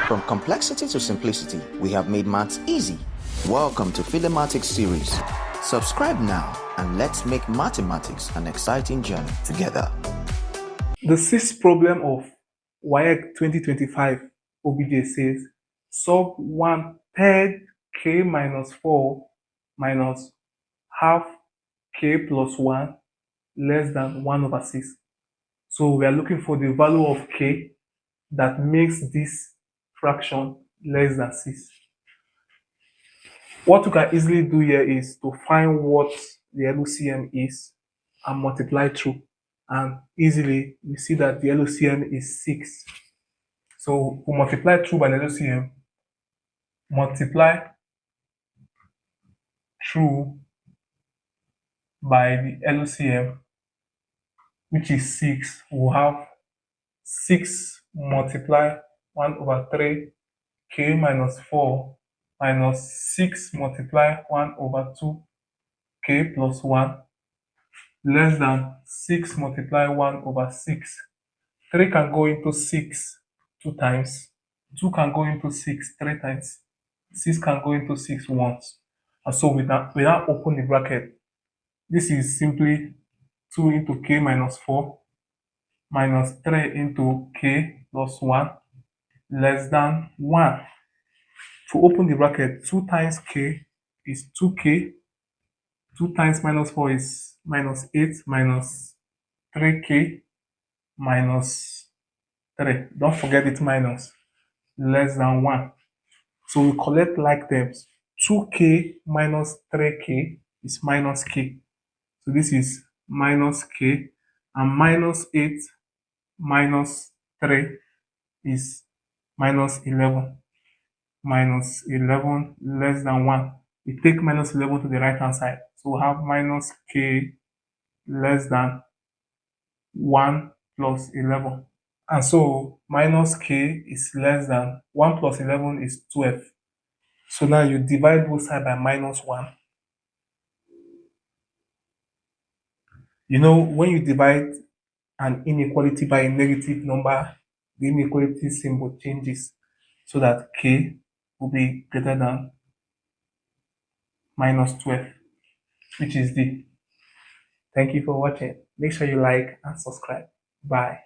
From complexity to simplicity, we have made maths easy. Welcome to Philemathics series. Subscribe now and let's make mathematics an exciting journey together. The sixth problem of WAEC 2025 OBJ says solve 1/3 k minus 4 minus half k plus 1 less than 1/6. So we are looking for the value of k that makes this fraction less than 6. What we can easily do here is to find what the LCM is and multiply through. And easily we see that the LCM is 6. So we multiply through by the LCM, multiply through by the LCM, which is 6. We'll have 6 multiply 1/3 k minus 4 minus 6 multiply 1/2 k plus 1 less than 6 multiply 1/6. 3 can go into 6 2 times. 2 can go into 6 3 times. 6 can go into 6 once. And so we now open the bracket. This is simply 2 into k minus 4 minus 3 into k plus 1 less than 1. To open the bracket, 2 times k is 2k. 2 times minus 4 is minus 8 minus 3k minus 3. Don't forget it minus less than 1. So we collect like terms. 2k minus 3k is minus k. So this is minus k, and minus 8 minus 3 is minus 11. Minus 11 less than 1. We take minus 11 to the right hand side. So we have minus k less than 1 plus 11. And so minus k is less than 1 plus 11 is 12. So now you divide both sides by minus 1. You know, when you divide an inequality by a negative number, the inequality symbol changes so that k will be greater than minus 12, which is D. Thank you for watching. Make sure you like and subscribe. Bye.